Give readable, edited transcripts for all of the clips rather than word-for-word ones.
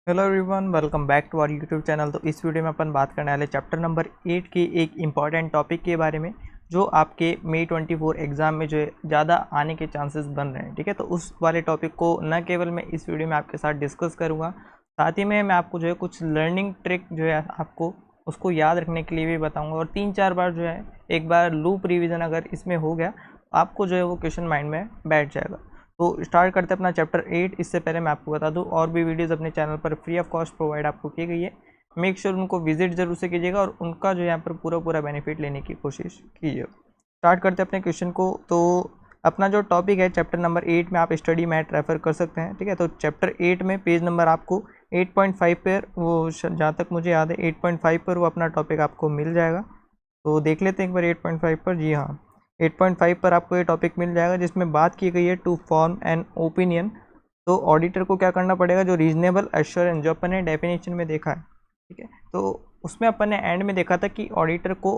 Hello everyone, welcome back to our YouTube channel. तो इस video में अपन बात करने वाले चैप्टर नंबर 8 के एक इम्पॉर्टेंट टॉपिक के बारे में जो आपके May 24 एग्ज़ाम में जो है ज़्यादा आने के चांसेस बन रहे हैं। ठीक है, तो उस वाले टॉपिक को न केवल मैं इस वीडियो में आपके साथ डिस्कस करूँगा, साथ ही में मैं आपको जो है कुछ लर्निंग ट्रिक जो है आपको उसको याद रखने के लिए भी बताऊँगा। और 3-4 बार जो है एक बार लूप रिविज़न अगर इसमें हो गया आपको जो है वो क्वेश्चन माइंड में बैठ जाएगा। तो स्टार्ट करते हैं अपना चैप्टर 8। इससे पहले मैं आपको बता दूं और भी वीडियोस अपने चैनल पर फ्री ऑफ कॉस्ट प्रोवाइड आपको की गई है। मेक श्योर उनको विजिट जरूर से कीजिएगा और उनका जो यहाँ पर पूरा बेनिफिट लेने की कोशिश कीजिए। स्टार्ट करते हैं अपने क्वेश्चन को। तो अपना जो टॉपिक है चैप्टर नंबर 8 में आप स्टडी मैथ रेफर कर सकते हैं। ठीक है, तो चैप्टर 8 में पेज नंबर आपको 8.5 पर वो जहाँ तक मुझे याद है 8.5 पर वो अपना टॉपिक आपको मिल जाएगा। तो देख लेते हैं एक बार 8.5 पर। जी हाँ, 8.5 पर आपको ये टॉपिक मिल जाएगा जिसमें बात की गई है टू फॉर्म एन ओपिनियन। तो ऑडिटर को क्या करना पड़ेगा, जो रीजनेबल एश्योरेंस जो अपन ने डेफिनेशन में देखा है, ठीक है, तो उसमें अपन ने एंड में देखा था कि ऑडिटर को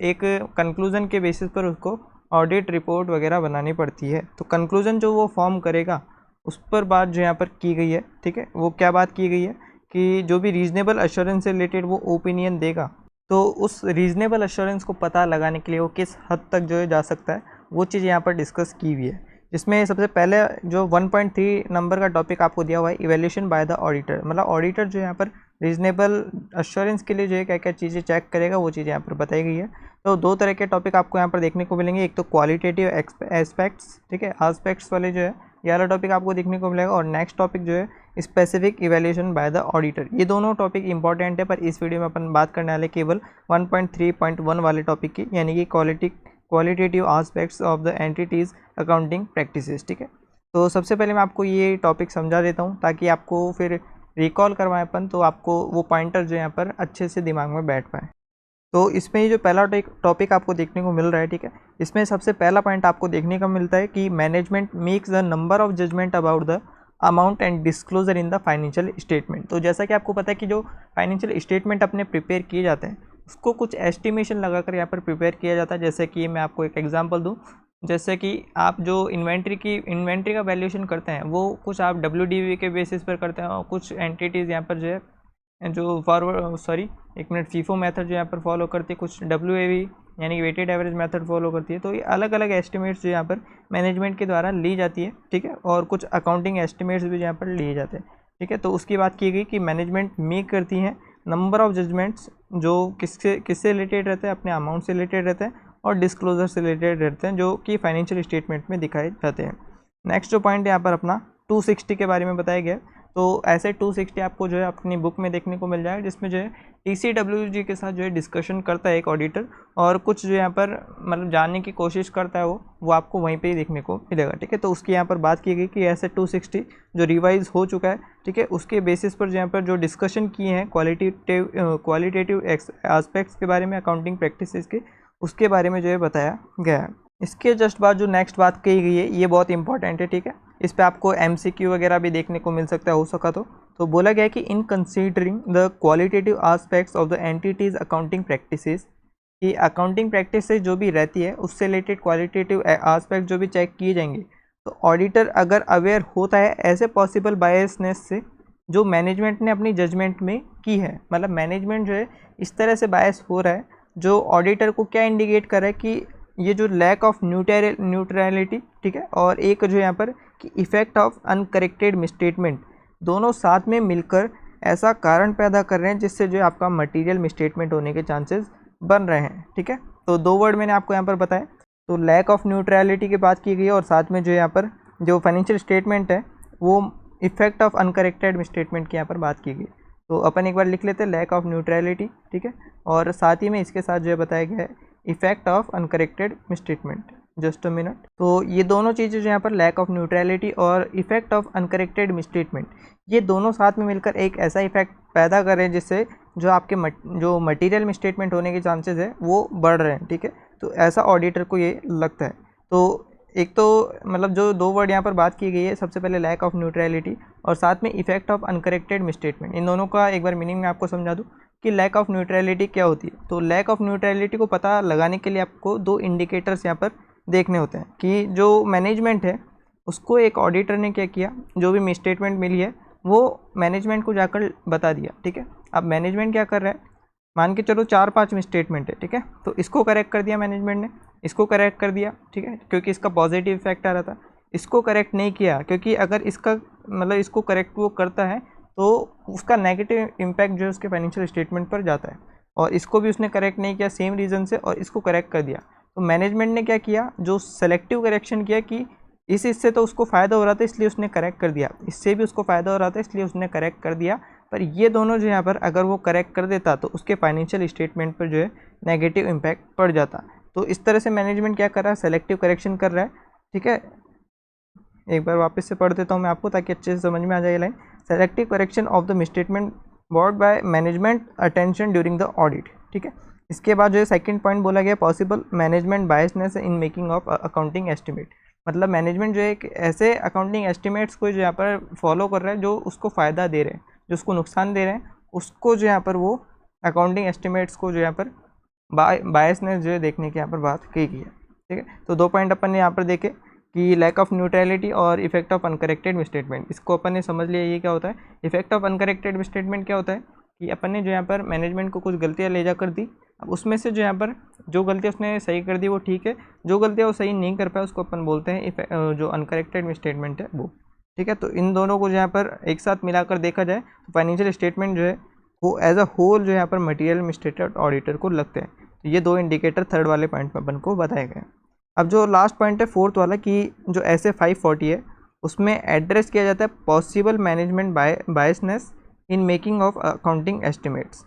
एक कंक्लूजन के बेसिस पर उसको ऑडिट रिपोर्ट वगैरह बनानी पड़ती है। तो कंक्लूजन जो वो फॉर्म करेगा उस पर बात जो यहाँ पर की गई है। ठीक है, वो क्या बात की गई है कि जो भी रीजनेबल एश्योरेंस से रिलेटेड वो ओपिनियन देगा तो उस रीजनेबल एश्योरेंस को पता लगाने के लिए वो किस हद तक जो है जा सकता है, वो चीज़ यहाँ पर डिस्कस की हुई है। जिसमें सबसे पहले जो 1.3 नंबर का टॉपिक आपको दिया हुआ है इवैल्यूएशन बाय द ऑडिटर, मतलब ऑडिटर जो यहाँ पर रीजनेबल एश्योरेंस के लिए जो है क्या क्या चीज़ें चेक करेगा वो चीज़ यहाँ पर बताई गई है। तो दो तरह के टॉपिक आपको यहाँ पर देखने को मिलेंगे, एक तो क्वालिटेटिव एस्पेक्ट्स, ठीक है, एस्पेक्ट्स वाले जो है ये वाला टॉपिक आपको देखने को मिलेगा, और नेक्स्ट टॉपिक जो है specific evaluation by the auditor. ये दोनों टॉपिक इंपॉर्टेंट है, पर इस वीडियो में अपन बात करने वाले केवल 1.3.1 वाले टॉपिक की, यानी कि qualitative aspects of the entities accounting practices. ठीक है, तो सबसे पहले मैं आपको ये टॉपिक समझा देता हूँ ताकि आपको फिर रिकॉल करवाएं अपन, तो आपको वो पॉइंटर जो यहाँ पर अच्छे से दिमाग में बैठ पाए। तो इसमें ये जो पहला टॉपिक आपको देखने को मिल रहा है, ठीक है, इसमें सबसे पहला पॉइंट आपको देखने का मिलता है कि management makes the number of judgement about the amount and disclosure in the financial statement. तो जैसा कि आपको पता है कि जो फाइनेंशियल स्टेटमेंट अपने प्रिपेयर किए जाते हैं उसको कुछ एस्टिमेशन लगाकर यहाँ पर प्रिपेयर किया जाता है। जैसे कि मैं आपको एक एग्जांपल दूं, जैसे कि आप जो इन्वेंट्री का वैल्यूएशन करते हैं वो कुछ आप WDV के बेसिस पर करते हैं, और कुछ एंटिटीज़ यहाँ पर जो है जो एक मिनट फीफो मेथड जो यहाँ पर फॉलो करती है, कुछ WAV यानी कि वेटेड एवरेज मेथड फॉलो करती है। तो ये अलग अलग एस्टिमेट्स जो यहाँ पर मैनेजमेंट के द्वारा ली जाती है। ठीक है, और कुछ अकाउंटिंग एस्टिमेट्स भी यहाँ पर लिए जाते हैं। ठीक है, तो उसकी बात की गई कि मैनेजमेंट मेक करती है नंबर ऑफ जजमेंट्स जो किससे रिलेटेड रहते हैं, अपने अमाउंट से रिलेटेड रहते हैं और डिस्क्लोजर से रिलेटेड रहते हैं, जो कि फाइनेंशियल स्टेटमेंट में दिखाए जाते हैं। नेक्स्ट जो पॉइंट यहाँ पर अपना 260 के बारे में बताया गया। तो ऐसे 260 आपको जो है अपनी बुक में देखने को मिल जाएगा, जिसमें जो है TCWG के साथ जो है डिस्कशन करता है एक ऑडिटर, और कुछ जो यहाँ पर मतलब जानने की कोशिश करता है वो आपको वहीं पे ही देखने को मिलेगा। ठीक है, तो उसकी यहाँ पर बात की गई कि ऐसे 260 जो रिवाइज हो चुका है, ठीक है, उसके बेसिस पर यहाँ पर जो डिस्कशन किए हैं क्वालिटेटिव एस्पेक्ट्स के बारे में अकाउंटिंग प्रैक्टिसेस के, उसके बारे में जो है बताया गया है। इसके जस्ट बाद जो नेक्स्ट बात कही गई है ये बहुत इंपॉर्टेंट है। ठीक है, इस पे आपको MCQ वगैरह भी देखने को मिल सकता है हो सका तो बोला गया है कि in considering the qualitative aspects of the entities accounting practices, कि अकाउंटिंग प्रैक्टिसेस जो भी रहती है उससे रिलेटेड क्वालिटेटिव एस्पेक्ट जो भी चेक किए जाएंगे, तो ऑडिटर अगर अवेयर होता है ऐसे पॉसिबल बायसनेस से जो मैनेजमेंट ने अपनी जजमेंट में की है, मतलब मैनेजमेंट जो है इस तरह से बायस हो रहा है, जो ऑडिटर को क्या इंडिकेट कर रहा है कि ये जो लैक ऑफ न्यूट्रलिटी, ठीक है, और एक जो यहाँ पर कि इफेक्ट ऑफ अनकरेक्टेड मिसस्टेटमेंट, दोनों साथ में मिलकर ऐसा कारण पैदा कर रहे हैं जिससे जो है आपका मटेरियल मिसस्टेटमेंट होने के चांसेस बन रहे हैं। ठीक है, तो 2 वर्ड मैंने आपको यहाँ पर बताया, तो लैक ऑफ न्यूट्रलिटी की बात की गई है, और साथ में जो यहाँ पर जो फाइनेंशियल स्टेटमेंट है वो इफेक्ट ऑफ अनकरेक्टेड मिसस्टेटमेंट की यहाँ पर बात की गई। तो अपन एक बार लिख लेते हैं लैक ऑफ न्यूट्रलिटी, ठीक है, और साथ ही में इसके साथ जो है बताया गया है effect of uncorrected misstatement. Just a minute, तो ये दोनों चीज़ें जो यहाँ पर लैक ऑफ न्यूट्रलिटी और इफेक्ट ऑफ अनकरेक्टेड मिसस्टेटमेंट, ये दोनों साथ में मिलकर एक ऐसा इफेक्ट पैदा कर रहे हैं जिससे जो आपके जो मटेरियल मिसस्टेटमेंट होने के चांसेस है वो बढ़ रहे हैं। ठीक है, तो ऐसा ऑडिटर को ये लगता है। तो एक तो मतलब जो 2 वर्ड यहाँ पर बात की गई है, सबसे पहले लैक ऑफ न्यूट्रलिटी और साथ में इफेक्ट ऑफ अनकरेक्टेड मिसस्टेटमेंट, इन दोनों का एक बार मीनिंग मैं आपको समझा दूँ कि लैक ऑफ न्यूट्रलिटी क्या होती है। तो लैक ऑफ न्यूट्रलिटी को पता लगाने के लिए आपको 2 इंडिकेटर्स यहाँ पर देखने होते हैं कि जो मैनेजमेंट है उसको एक ऑडिटर ने क्या किया, जो भी मिसस्टेटमेंट मिली है वो मैनेजमेंट को जाकर बता दिया, ठीक है। अब मैनेजमेंट क्या कर रहा है, मान के चलो 4-5 मिसस्टेटमेंट है, ठीक है, तो इसको करेक्ट कर दिया मैनेजमेंट ने, इसको करेक्ट कर दिया, ठीक है, क्योंकि इसका पॉजिटिव इफेक्ट आ रहा था। इसको करेक्ट नहीं किया, क्योंकि अगर इसका मतलब इसको करेक्ट वो करता है तो उसका नेगेटिव इम्पैक्ट जो है उसके फाइनेंशियल स्टेटमेंट पर जाता है। और इसको भी उसने करेक्ट नहीं किया सेम रीज़न से, और इसको करेक्ट कर दिया। तो मैनेजमेंट ने क्या किया, जो सेलेक्टिव करेक्शन किया कि इससे तो उसको फ़ायदा हो रहा था इसलिए उसने करेक्ट कर दिया, इससे भी उसको फ़ायदा हो रहा था इसलिए उसने करेक्ट कर दिया, पर ये दोनों जो यहाँ पर अगर वो करेक्ट कर देता तो उसके फाइनेंशियल स्टेटमेंट पर जो है नेगेटिव इम्पैक्ट पड़ जाता। तो इस तरह से मैनेजमेंट क्या कर रहा है, सेलेक्टिव करेक्शन कर रहा है, ठीक है। एक बार वापस से पढ़ देता हूँ मैं आपको ताकि अच्छे से समझ में आ जाए line. Selective correction of the misstatement bought by management attention during the audit, ठीक है। इसके बाद जो है सेकंड पॉइंट बोला गया, possible management biasness in making of accounting estimate. मतलब मैनेजमेंट जो है एक ऐसे अकाउंटिंग एस्टिमेट्स को जो यहाँ पर फॉलो कर रहा है जो उसको फ़ायदा दे रहे हैं, जो उसको नुकसान दे रहे हैं, उसको जो यहाँ पर वो अकाउंटिंग एस्टिमेट्स को जो यहाँ पर बायसनेस जो है देखने की यहाँ पर बात की गई है, ठीक है। तो 2 पॉइंट अपन ने यहाँ पर देखे कि लैक ऑफ न्यूट्रलिटी और इफेक्ट ऑफ अनकरेक्टेड मिसस्टेटमेंट। इसको अपन ने समझ लिया ये क्या होता है। इफेक्ट ऑफ अनकरेक्टेड मिसस्टेटमेंट क्या होता है कि अपन ने जो यहाँ पर मैनेजमेंट को कुछ गलतियाँ ले जा कर दी, अब उसमें से जो यहाँ पर जो गलतियाँ उसने सही कर दी वो ठीक है, जो गलतियाँ वो सही नहीं कर पाया उसको अपन बोलते हैं जो अनकरेक्टेड मिसस्टेटमेंट है वो, ठीक है। तो इन दोनों को जो यहाँ पर एक साथ मिलाकर देखा जाए तो फाइनेंशियल स्टेटमेंट जो है वो एज अ होल जो यहाँ पर मटेरियल मिस्टेटेड ऑडिटर को लगते हैं। तो ये 2 इंडिकेटर थर्ड वाले पॉइंट में अपन को बताए गए। अब जो लास्ट पॉइंट है फोर्थ वाला कि जो ऐसे 540 है उसमें एड्रेस किया जाता है possible management biasness in making of accounting estimates.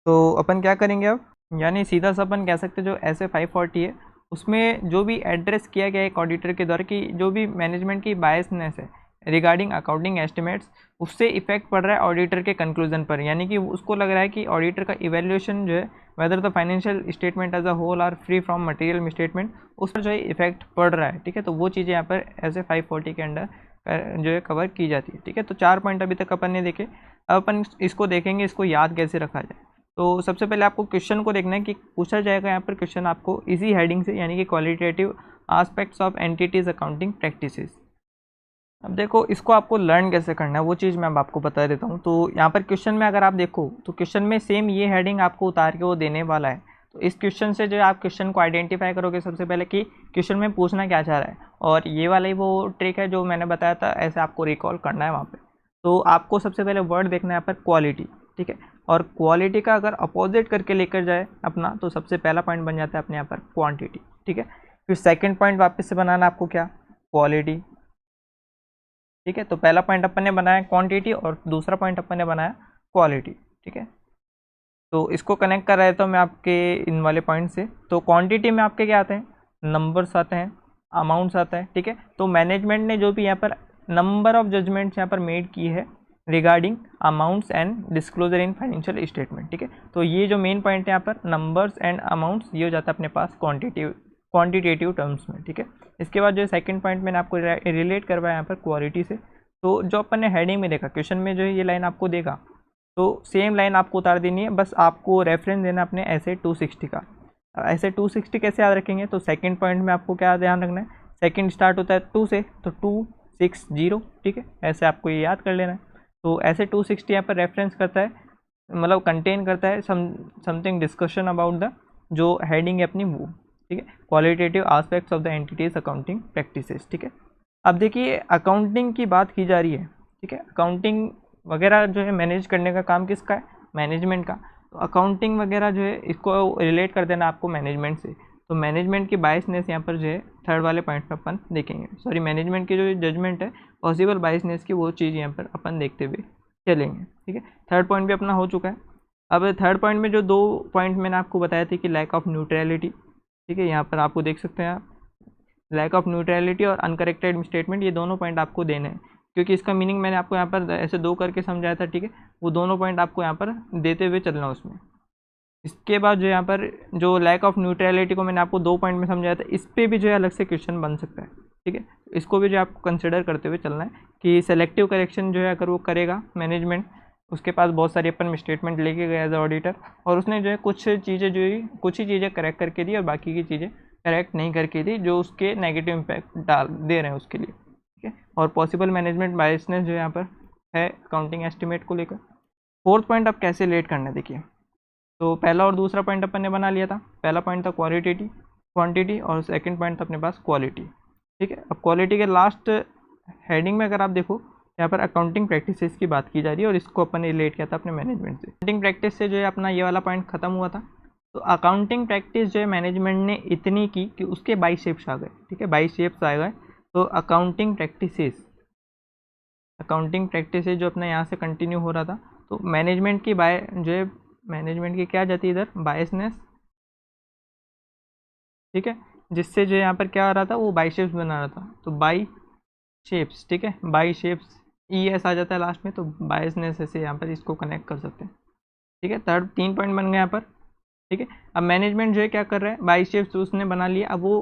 तो अपन क्या करेंगे अब, यानी सीधा सा अपन कह सकते हैं जो ऐसे 540 है उसमें जो भी एड्रेस किया गया एक ऑडिटर के द्वारा कि जो भी मैनेजमेंट की बायसनेस है रिगार्डिंग अकाउंटिंग एस्टिमेट्स, उससे इफेक्ट पड़ रहा है ऑडिटर के कंक्लूजन पर, यानी कि उसको लग रहा है कि ऑडिटर का इवैल्यूएशन जो है whether the financial statement as a whole are free from material misstatement, उस पर जो है इफेक्ट पड़ रहा है, ठीक है। तो वो चीज़ें यहाँ पर ऐसे 540 के अंडर जो है कवर की जाती है, ठीक है। तो 4 पॉइंट अभी तक अपन ने देखे। अब अपन इसको देखेंगे इसको याद कैसे रखा जाए। तो सबसे पहले आपको क्वेश्चन को देखना है कि पूछा जाएगा यहाँ पर क्वेश्चन आपको इसी हेडिंग से, यानी कि qualitative aspects of entities accounting practices. अब देखो इसको आपको लर्न कैसे करना है वो चीज़ मैं अब आपको बता देता हूँ। तो यहाँ पर क्वेश्चन में अगर आप देखो तो क्वेश्चन में सेम ये हेडिंग आपको उतार के वो देने वाला है। तो इस क्वेश्चन से जो आप क्वेश्चन को आइडेंटिफाई करोगे सबसे पहले कि क्वेश्चन में पूछना क्या चाह रहा है, और ये वाला ही वो ट्रिक है जो मैंने बताया था, ऐसे आपको रिकॉल करना है वहाँ पर। तो आपको सबसे पहले वर्ड देखना है यहाँ पर क्वालिटी, ठीक है। और क्वालिटी का अगर अपोजिट करके लेकर जाए अपना तो सबसे पहला पॉइंट बन जाता है अपने यहाँ पर क्वांटिटी, ठीक है। फिर सेकंड पॉइंट वापस से बनाना आपको क्या, क्वालिटी, ठीक है। तो पहला पॉइंट अपन ने बनाया क्वांटिटी और दूसरा पॉइंट अपन ने बनाया क्वालिटी, ठीक है। तो इसको कनेक्ट कर रहे तो मैं आपके इन वाले पॉइंट से, तो क्वांटिटी में आपके क्या आते हैं, नंबर्स आते हैं, अमाउंट्स आता है, ठीक है। तो मैनेजमेंट ने जो भी यहाँ पर नंबर ऑफ जजमेंट्स यहाँ पर मेड की है regarding amounts and disclosure in financial statement, ठीक है। तो ये जो मेन पॉइंट है यहाँ पर नंबर्स एंड अमाउंट्स, ये हो जाता है अपने पास क्वांटिटेटिव टर्म्स में, ठीक है। इसके बाद जो सेकंड पॉइंट मैंने आपको रिलेट करवाया यहाँ पर क्वालिटी से। तो जो अपन ने हेडिंग में देखा क्वेश्चन में जो है ये लाइन आपको देगा तो सेम लाइन आपको उतार देनी है, बस आपको रेफरेंस देना अपने ऐसे 260 का। ऐसे 260 कैसे याद रखेंगे, तो सेकंड पॉइंट में आपको क्या ध्यान रखना है, सेकंड स्टार्ट होता है 2 से, तो 260, ठीक है, ऐसे आपको ये याद कर लेना है। तो ऐसे 260 यहाँ पर रेफरेंस करता है, मतलब कंटेन करता है समथिंग डिस्कशन अबाउट द जो हेडिंग है अपनी वो, ठीक है, qualitative aspects of the entities accounting practices, ठीक है। अब देखिए अकाउंटिंग की बात की जा रही है, ठीक है। अकाउंटिंग वगैरह जो है मैनेज करने का काम किसका है, मैनेजमेंट का। तो अकाउंटिंग वगैरह जो है इसको रिलेट कर देना आपको मैनेजमेंट से। तो मैनेजमेंट की बायसनेस यहाँ पर जो है थर्ड वाले पॉइंट पर अपन देखेंगे, सॉरी मैनेजमेंट की जो जजमेंट है पॉसिबल बायसनेस की वो चीज़ यहाँ पर अपन देखते हुए चलेंगे, ठीक है। थर्ड पॉइंट भी अपना हो चुका है। अब थर्ड पॉइंट में जो 2 पॉइंट मैंने आपको बताया था कि लैक ऑफ न्यूट्रलिटी, ठीक है, यहाँ पर आपको देख सकते हैं आप लैक ऑफ न्यूट्रलिटी और अनकरेक्टेड स्टेटमेंट, ये दोनों पॉइंट आपको देने हैं, क्योंकि इसका मीनिंग मैंने आपको यहाँ पर ऐसे 2 करके समझाया था, ठीक है। वो दोनों पॉइंट आपको यहाँ पर देते हुए चलना उसमें। इसके बाद जो यहाँ पर जो लैक ऑफ न्यूट्रलिटी को मैंने आपको 2 पॉइंट में समझाया था, इस पर भी जो है अलग से क्वेश्चन बन सकता है, ठीक है। इसको भी जो आपको कंसिडर करते हुए चलना है कि सेलेक्टिव करेक्शन जो है अगर वो करेगा मैनेजमेंट, उसके पास बहुत सारी अपन स्टेटमेंट लेके गए एज ऑडिटर, और उसने जो है कुछ चीज़ें जो है कुछ ही चीज़ें करेक्ट करके दी और बाकी की चीज़ें करेक्ट नहीं करके दी जो उसके नेगेटिव इम्पैक्ट दे रहे हैं उसके लिए, ठीक है। और पॉसिबल मैनेजमेंट बायसनेस जो है यहाँ पर है अकाउंटिंग एस्टिमेट को लेकर। फोर्थ पॉइंट अब कैसे रिलेट करना है देखिए। तो पहला और दूसरा पॉइंट अपन ने बना लिया था। पहला पॉइंट था क्वालिटेटिव क्वांटिटी और सेकंड पॉइंट था अपने पास क्वालिटी। ठीक है, अब क्वालिटी के लास्ट हेडिंग में अगर आप देखो यहाँ पर अकाउंटिंग प्रैक्टिसेस की बात की जा रही है और इसको अपन ने रिलेट किया था अपने मैनेजमेंट से। अकाउंटिंग प्रैक्टिस से जो है अपना ये वाला पॉइंट खत्म हुआ था। तो अकाउंटिंग प्रैक्टिस जो है मैनेजमेंट ने इतनी की कि उसके 22 शेप्स आ गए। ठीक है, 22 शेप्स आ गए। तो अकाउंटिंग प्रैक्टिसेस जो अपने यहाँ से कंटिन्यू हो रहा था, तो मैनेजमेंट की जो है मैनेजमेंट की क्या जाती है इधर, बायसनेस। ठीक है, जिससे जो यहाँ पर क्या हो रहा था, वो बाई शेप्स बना रहा था। तो बाई शेप्स, ठीक है, बाई शेप्स ES आ जाता है लास्ट में, तो बायसनेस से यहाँ पर इसको कनेक्ट कर सकते हैं। ठीक है, थर्ड 3 पॉइंट बन गए यहाँ पर। ठीक है, अब मैनेजमेंट जो है क्या कर रहा है, बाई शेप्स उसने बना लिया। अब वो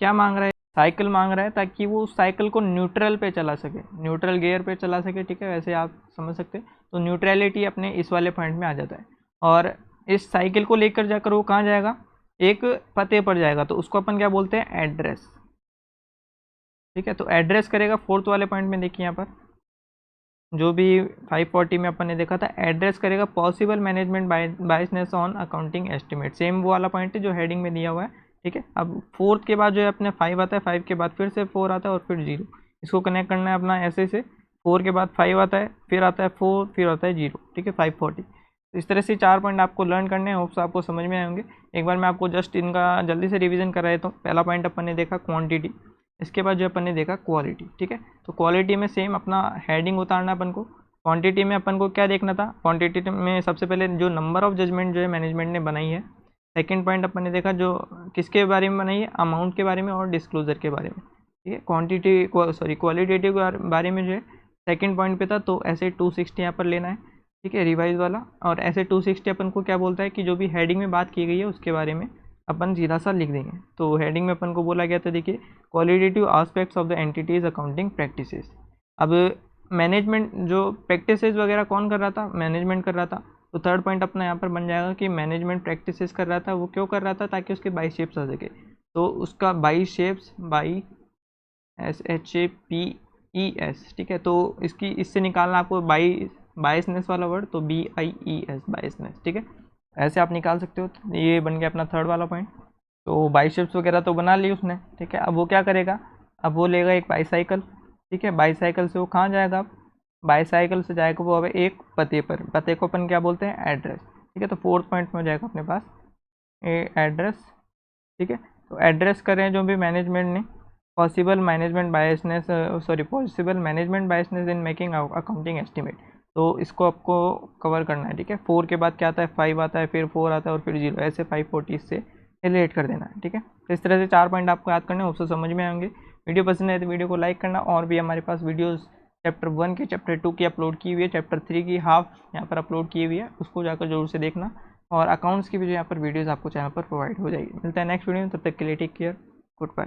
क्या मांग रहा है, साइकिल मांग रहा है, ताकि वो साइकिल को न्यूट्रल पे चला सके, न्यूट्रल गियर पे चला सके। ठीक है, वैसे आप समझ सकते हैं। तो न्यूट्रलिटी अपने इस वाले पॉइंट में आ जाता है और इस साइकिल को लेकर जाकर वो कहाँ जाएगा, एक पते पर जाएगा। तो उसको अपन क्या बोलते हैं, एड्रेस। ठीक है, तो एड्रेस करेगा फोर्थ वाले पॉइंट में। देखिए यहाँ पर जो भी 540 में अपन ने देखा था, एड्रेस करेगा possible management biasness on accounting estimate. Same वो वाला पॉइंट है जो हेडिंग में दिया हुआ है। ठीक है, अब फोर्थ के बाद जो है अपने 5 आता है, 5 के बाद फिर से 4 आता है और फिर 0। इसको कनेक्ट करना है अपना ऐसे से। 4 के बाद 5 आता है, फिर आता है 4, फिर आता है 0। ठीक है, 540। तो इस तरह से 4 पॉइंट आपको लर्न करने हैं। होप्स आपको समझ में आए होंगे। एक बार मैं आपको जस्ट इनका जल्दी से रिविजन करा देता हूँ। पहला पॉइंट अपन ने देखा क्वांटिटी, इसके बाद जो अपन ने देखा क्वालिटी। ठीक है, तो क्वालिटी में सेम अपना हेडिंग उतारना अपन को। क्वांटिटी में अपन को क्या देखना था, क्वांटिटी में सबसे पहले जो नंबर ऑफ जजमेंट जो है मैनेजमेंट ने बनाई है। सेकंड पॉइंट अपन ने देखा जो किसके बारे में बनाई है, अमाउंट के बारे में और डिस्क्लोजर के बारे में। ठीक है, क्वालिटेटिव के बारे में जो है सेकंड पॉइंट पे था। तो ऐसे 260 यहाँ पर लेना है। ठीक है, रिवाइज वाला। और ऐसे 260 अपन को क्या बोलता है कि जो भी हेडिंग में बात की गई है उसके बारे में अपन सीधा सा लिख देंगे। तो हेडिंग में अपन को बोला गया था, देखिए, qualitative aspects of the entities accounting practices. अब मैनेजमेंट जो प्रैक्टिसेस वगैरह कौन कर रहा था, मैनेजमेंट कर रहा था। तो थर्ड पॉइंट अपना यहाँ पर बन जाएगा कि मैनेजमेंट प्रैक्टिसेस कर रहा था। वो क्यों कर रहा था, ताकि उसके 22 शेप्स आ सके। तो उसका 22 शेप्स, बाई SHAPES। ठीक है, तो इससे निकालना आपको बायसनेस वाला वर्ड, तो BIES, बायसनेस। ठीक है, ऐसे आप निकाल सकते हो। तो ये बन गया अपना थर्ड वाला पॉइंट। तो बाइसेप्स वगैरह तो बना ली उसने। ठीक है, अब वो क्या करेगा, अब वो लेगा एक बाईसाइकिल। ठीक है, बाईसाइकिल से वो कहाँ जाएगा, अब बाईसाइकिल से जाएगा वो अब एक पते पर। पते को अपन क्या बोलते हैं, एड्रेस। ठीक है, तो फोर्थ पॉइंट में हो जाएगा अपने पास एड्रेस। ठीक है, तो एड्रेस करें जो भी मैनेजमेंट ने possible management biasness in making accounting estimate. तो इसको आपको कवर करना है। ठीक है, 4 के बाद क्या आता है, 5 आता है, फिर 4 आता है और फिर 0। ऐसे 540 से रिलेट कर देना है। ठीक है, तो इस तरह से 4 पॉइंट आपको याद करने हैं, उससे समझ में आएंगे। वीडियो पसंद है तो वीडियो को लाइक करना। और भी हमारे पास वीडियोस चैप्टर 1 की, चैप्टर 2 की अपलोड की हुई है, चैप्टर 3 की हाफ यहाँ पर अपलोड की हुई है, उसको जाकर जरूर से देखना। और अकाउंट्स की भी जो यहाँ पर वीडियोज़ आपको चैनल पर प्रोवाइड हो जाएगी। मिलता है नेक्स्ट वीडियो में, तब तक के लिए टेक केयर, गुड बाय।